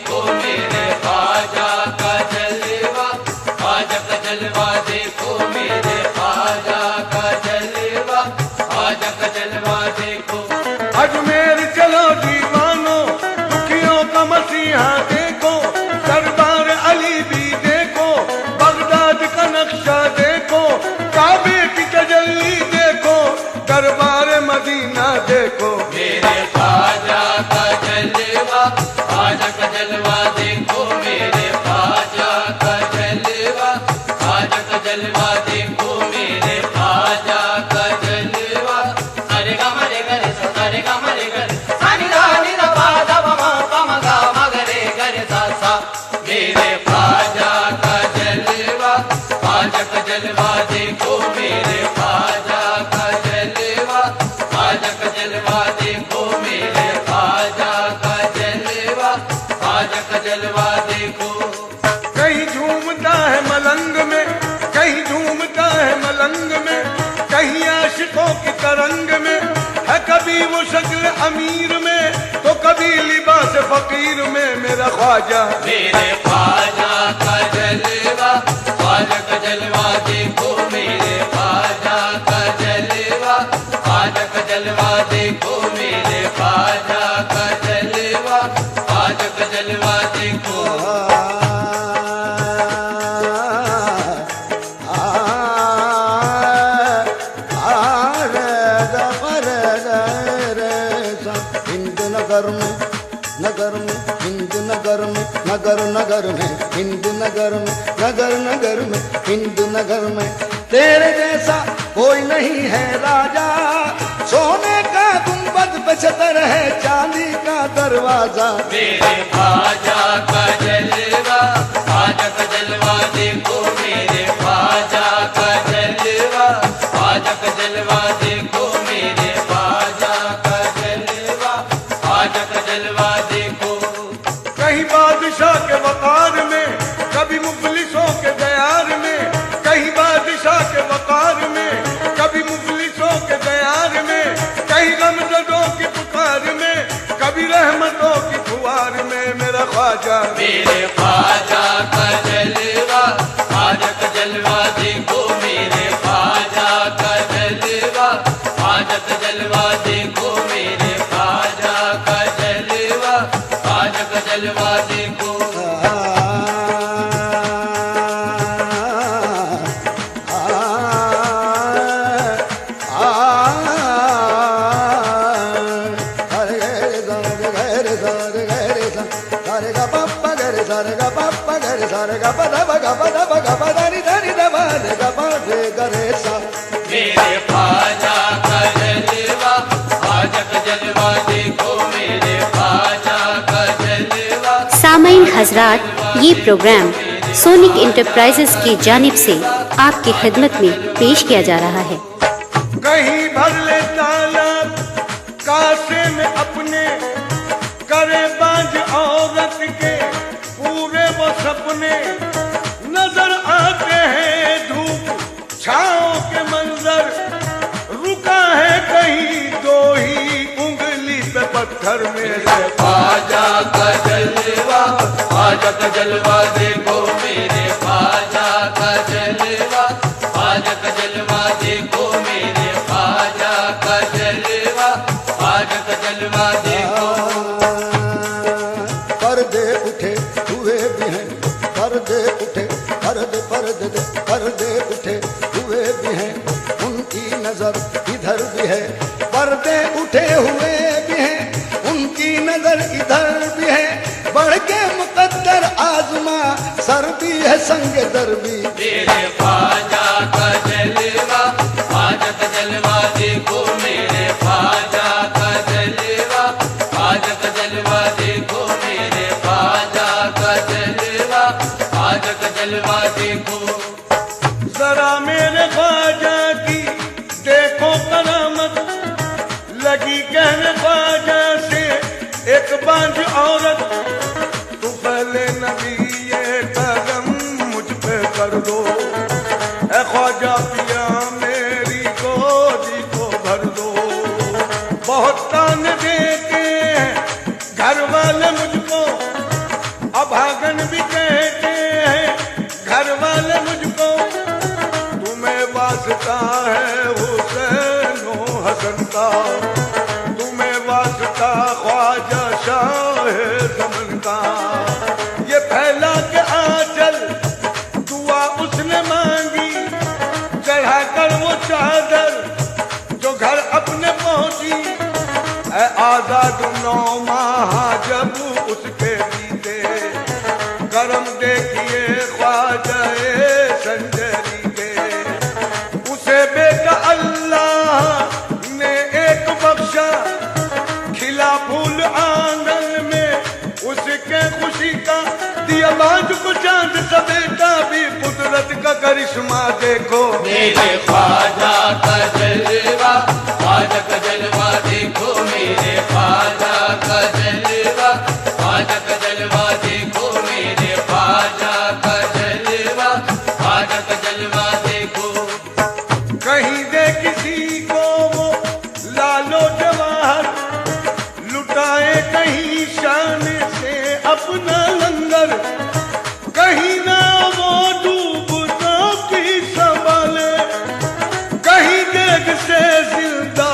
देखो मेरे ख्वाजा का जलवा, ख्वाजा का जलवा देखो मेरे ख्वाजा का जलवा, ख्वाजा का जलवा देखो। अजमेर चलो दीवानो, दुखियों का मसीहा देखो, दरबार अली भी देखो, बगदाद का नक्शा देखो, काबे की तजल्ली देखो, दरबार मदीना देखो। मेरे ख्वाजा का जलवा, ख्वाजा का जलवा देखो मेरे ख्वाजा का जलवा, ख्वाजा का जलवा देखो मेरे ख्वाजा का जलवा। अरे गा मरे गरे सा, अरे गा मरे गरे सा, नि धा पा धा पा मा पा मा गा मा गरे गरे सा सा। मेरे ख्वाजा का जलवा, ख्वाजा का जलवा देखो मेरे ख्वाजा का जलवा, ख्वाजा का जलवा देखो मेरे ख्वाजा का जलवा, ख्वाजा का जलवा देखो। कहीं झूमता है मलंग में, कहीं झूमता है मलंग में, कहीं आशिकों की तरंग में, है कभी वो शक्ल अमीर में तो कभी लिबास फकीर में मेरा ख्वाजा। मेरे ख्वाजा का जलवा, ख्वाजा का जलवा देखो मेरे ख्वाजा का जलवा, ख्वाजा का जलवा देखो मेरे ख्वाजा का जलवा, ख्वाजा का जलवा देखो। हिंद नगर में, नगर में, हिंद नगर में, नगर नगर में, हिंद नगर में, नगर नगर में, हिंद नगर में तेरे जैसा कोई नहीं है राजा। सोने का गुंबद पे छतर है चांदी का दरवाजा। मेरे ख्वाजा का जलवा, ख्वाजा का जलवा देखो मेरे ख्वाजा का जलवा, ख्वाजा का जलवा देखो मेरे ख्वाजा का जलवा, ख्वाजा का जलवा देखो। कहीं बादशाह के वकार में, कभी मुफलिसों के दयार में, कहीं बादशाह के वकार में, कभी मुफलिसों के दयार में, कहीं गमज़दों की पुकार में, कभी रहमतों की फुहार में मेरा ख्वाजा। मेरे ख्वाजा का जलवा, ख्वाजा का जलवा देखो मेरे ख्वाजा का जलवा, ख्वाजा का जलवा देखो मेरे ख्वाजा का जलवा, ख्वाजा का जलवा देखो। मेरे ख्वाजा का जलवा, ख्वाजा का जलवा देखो मेरे ख्वाजा का जलवा। सामाईन हजरात, ये प्रोग्राम सोनिक इंटरप्राइजेस की जानिब से आपकी खिदमत में पेश किया जा रहा है। कहीं भर ले तालाब कासे में अपने, करे बांझ औरत के पूरे वो सपने, नजर आते हैं धूप छाओं के मंजर, रुका है कहीं दो ही उंगली पे पत्थर मेरे ख्वाजा का जलवा, ख्वाजा का जलवा देखो मेरे ख्वाजा का जलवा, ख्वाजा का जलवा देखो मेरे ख्वाजा का जलवा, ख्वाजा का जलवा देखो। पर्दे उठे हुए भी हैं, पर्दे उठे, पर्दे पर्दे पर्दे उठे हुए भी हैं, उनकी नजर इधर भी है। पर्दे उठे हुए भी हैं, उनकी नजर इधर भी है। बढ़ के मुकद्दर आजमा सर भी है संग दर भी। मेरे ख्वाजा का जलवा, ख्वाजा का जलवा देखो मेरे ख्वाजा का जलवा, ख्वाजा का जलवा देखो मेरे ख्वाजा का जलवा, ख्वाजा का जलवा देखो। जरा मेरे ख्वाजा की देखो करामत, लगी कहने ख्वाजा से एक बांझ औरत, तू पहले नबी ये करम मुझ पे कर दो, अभागन भी कहते हैं घर वाले मुझको, तुम्हें वास्ता है हुसैन ओ हसन का, तुम्हें वास्ता ख्वाजा शाह ज़मन का। ये फैला के आंचल दुआ उसने मांगी, चढ़ा कर वो चादर जो घर अपने पहुंची। ऐ आजाद 9 माह जब उसके बीते, करम देखिए ख्वाजा संजरी के। उसे बेटा अल्लाह ने एक बख्शा, खिला फूल आंगन में उसके खुशी का। दिया बाज को चांद सा बेटा भी, कुदरत का करिश्मा देखो। मेरे ख्वाजा का जलवा, ख्वाजा का जलवा देखो, मेरे ख्वाजा का जलवा, ख्वाजा का जलवा देखो, मेरे ख्वाजा का जलवा, ख्वाजा का जलवा देखो। कहीं दे किसी को वो लालो जवाहर, लुटाए कहीं शान से अपना लंगर। कहीं ना वो डूबतों की संभाले, कहीं देग से जिंदा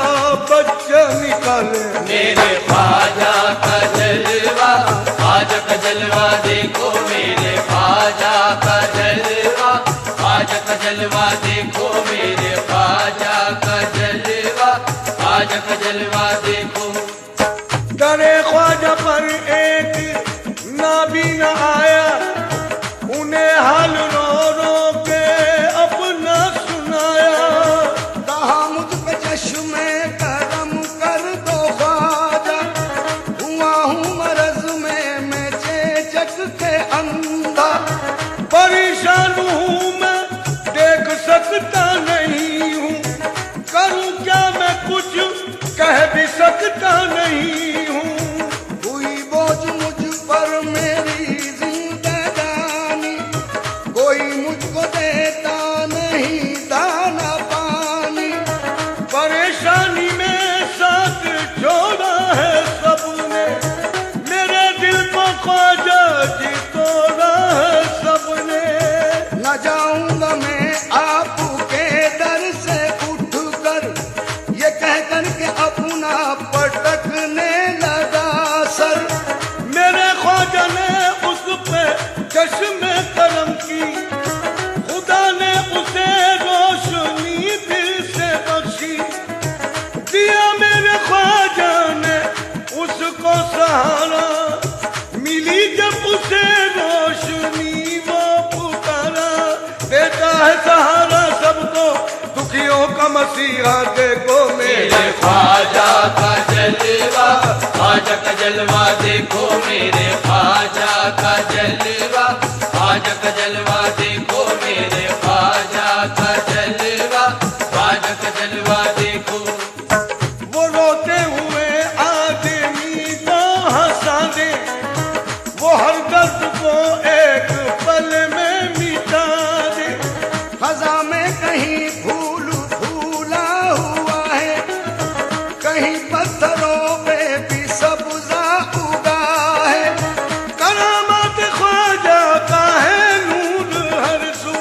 बच्चा निकाले। मेरे ख्वाजा का जलवा, ख्वाजा का जलवा देखो, मेरे ख्वाजा का जलवा, ख्वाजा का जलवा देखो, मेरे ख्वाजा का जलवा, ख्वाजा का जलवा देखो। दरे ख्वाजा पर एक नाबीना आया, उन्हें हाल रो रो के अपना सुनाया। कहा मुझ पे चश्मे करम कर दो ख्वाजा, हुआ हूँ मरज में मैं चेचक के अंधा। परेशान हूँ मैं देख सकता नहीं हूँ, करूँ क्या मैं कुछ कह भी सकता नहीं हूँ। हुई बोझ मुझ पर मेरी जिंदगानी, कोई मुझको देता नहीं दाना पानी। परेशानी में साथ छोड़ा है सबने, मेरे दिल को ख्वाजा जी तोड़ा है सबने। न जाऊंगा मैं आपके दर से उठकर, ये कह कर के अपना पटकने लगा सर। मेरे ख्वाजा ने उस पे चश्मे करम की, खुदा ने उसे रोशनी दिल से बख्शी। दिया मेरे ख्वाजा ने उसको सहारा, मिली जब उसे रोशनी वो पुकारा। देता है सहारा सबको, दुखियों का मसीहा देखो। मेरे ख्वाजा का जलवा, ख्वाजा का जलवा देखो, मेरे ख्वाजा का जलवा, ख्वाजा का जलवा देखो, मेरे ख्वाजा का जलवा, ख्वाजा का जलवा देखो। वो रोते हुए आदमी को हंसा दे, वो हर दर्द को एक पल में मिटा दे। खजा में कहीं फूल फूला हुआ है, कहीं पत्थरों पे भी सब्जा उगा है। करामात ख्वाजा का है नूर हर सू,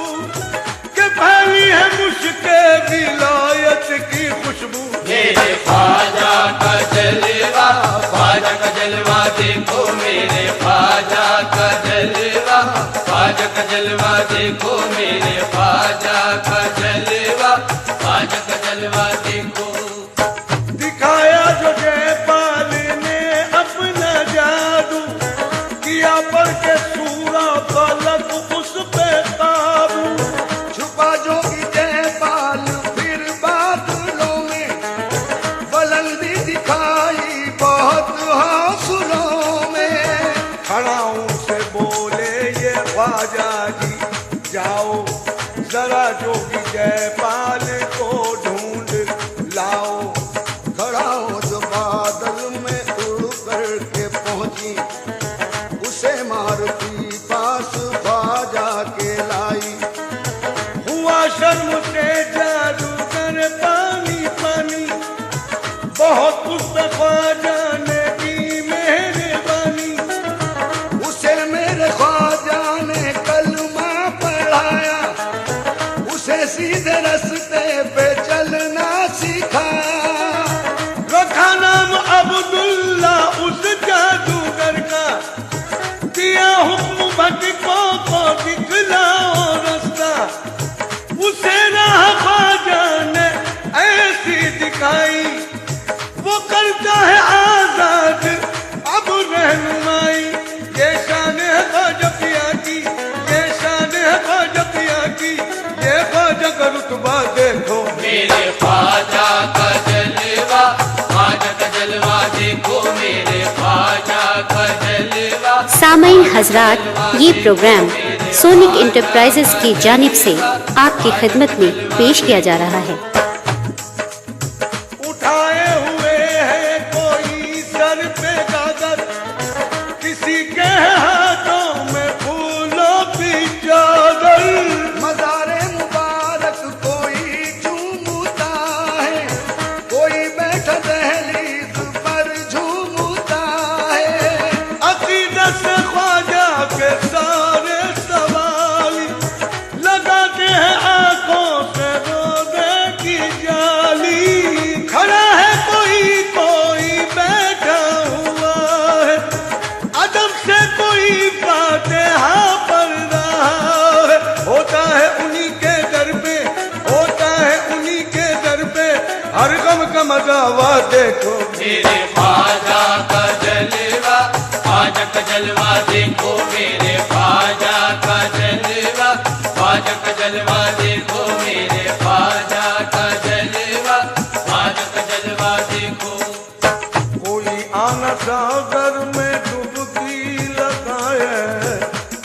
के फैली है मुश्के विलायत की खुशबू। मेरे ख्वाजा का जलवा, ख्वाजा का जलवा देखो, मेरे ख्वाजा का जलवा, ख्वाजा का जलवा देखो, मेरे ख्वाजा का जलवा, ख्वाजा का जलवा देखो। दिखाया जो जयपाल ने अपना जादू, किया पर के सूरा फलक उस पे काबू। छुपा जो जयपाल फिर बादलों में, बुलंदी दिखाई बहुत हौसलों में। खड़ाऊं से बोले ये ख्वाजा जी, जाओ जरा जोगी जयपाल को ढूंढ लाओ। खड़ा हो जो बादल में उड़ कर के पहुंची, उसे मारुति पास ख्वाजा के लाई। हुआ शर्म से जादूगर पानी पानी, बहुत उस ख्वाजा ने की मेहरबानी। उसे मेरे हुक्म भटकों को दिखलाओ रास्ता, उसे राह ख्वाजा ने ऐसी दिखाई, वो करता है आजाद अब रहनुमाई। ये शान है ख्वाजा पिया की, ये शान है ख्वाजा पिया की, ये ख्वाजा का रुतबा देखो मेरे ख्वाजा का जलवा, ख्वाजा का जलवा देखो मेरे ख्वाजा का जलवा। सामाईन हजरात, ये प्रोग्राम सोनिक इंटरप्राइजेस की जानिब से आपकी खिदमत में पेश किया जा रहा है। उठाए हुए है कोई सर पे गागर, किसी के हाथों में फूलों की चादर। मज़ारे मुबारक कोई झूमता है, कोई बैठा दहलीज पर झूमता है। अकीदत से ख्वाजा के सारे सवाल लगाते हैं आंखों से रोज़े की जाली। खड़ा है कोई बैठा हुआ है, अदब से कोई फातिहा पढ़ रहा है। होता है उन्हीं के दर पे, होता है उन्हीं के दर पे, हर गम का मज़ावा देखो मेरे ख्वाजा का जलवा, ख्वाजा का जलवा देखो मेरे ख्वाजा का जलवा, ख्वाजा का जलवा देखो मेरे ख्वाजा का जलवा, ख्वाजा का जलवा देखो। कोई आना सागर में डुबकी लगाए,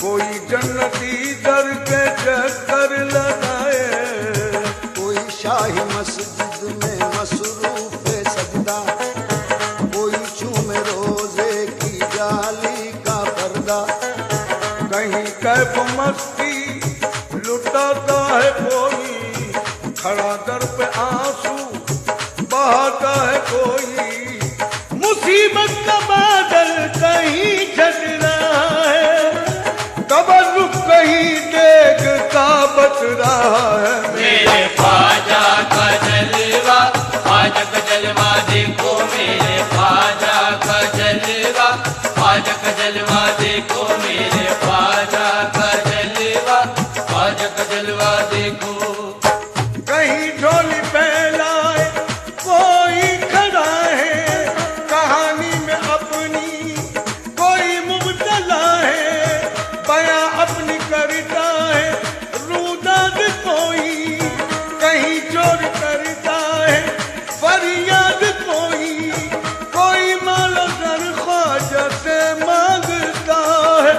कोई जन्नती दर के चक्कर लगाए। कोई शाही मस्जिद में मसरूफ सजदा, कोई चूमे रोजे की जाली का पर्दा। कहीं कैफ मस्ती लुटाता है कोई, खड़ा दर पे आंसू बहाता है कोई। मुसीबत का बादल कहीं छट रहा है, तबर्रुक कहीं देख का बच रहा है। मेरे ख्वाजा का जलवा, ख्वाजा का जलवा देखो मेरे ख्वाजा का जलवा, ख्वाजा का जलवा देखो मेरे ख्वाजा का जलवा, ख्वाजा का जलवा देखो। कहीं झोली फैलाए कोई खड़ा है, कहानी में अपनी कोई मुब्तला है। बयां अपनी करता है रूदाद कोई, कहीं चोर करता है फरियाद कोई मालो सर ख्वाजा से मांगता है।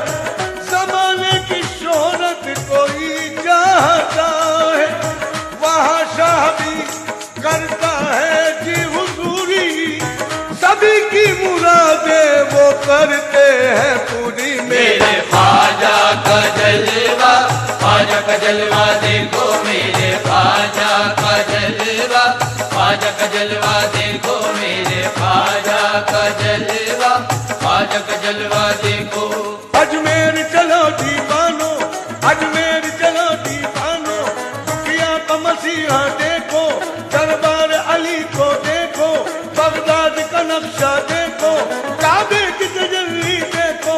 जमाने की शोहरत कोई चाहता है, वहाँ शाह भी करता है जी हुजूरी। सभी की मुरादे वो करते हैं पूरी। मेरे ख्वाजा का जलवा, ख्वाजा का जलवा देखो मेरे ख्वाजा का जलवा, ख्वाजा का जलवा देखो मेरे ख्वाजा का जलवा, ख्वाजा का जलवा देखो। अजमेर चलो दीवानो, अजमेर चलो दीवानो, दुखिया का मसीहा देखो, दरबार अली को देखो, बगदाद का नक्शा देखो, काबे की तजल्ली देखो,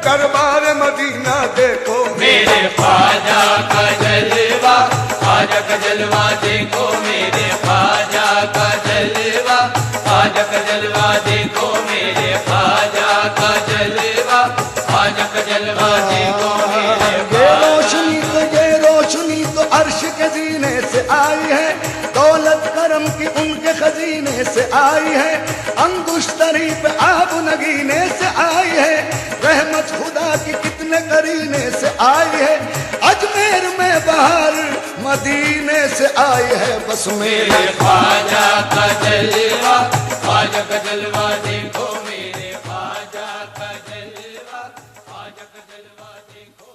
दरबार मदीना देखो। मेरे ख्वाजा का जलवा, ख्वाजा का जलवा देखो मेरे ख्वाजा का जलवा, ख्वाजा का जलवा देखो मेरे ख्वाजा का जलवा, ख्वाजा का जलवा देखो मेरे ये रोशनी तो अर्श के जीने से आई है, दौलत करम की उनके खजीने से आई है। अंगुश्तरी पे आब नगीने से आई है, रहमत खुदा की कितने करीने से आई है। अजमेर में बहार मदीने से आई है, बस मेरे ख्वाजा का जलवा, ख्वाजा का जलवा देखो मेरे ख्वाजा का जलवा, ख्वाजा का जलवा देखो।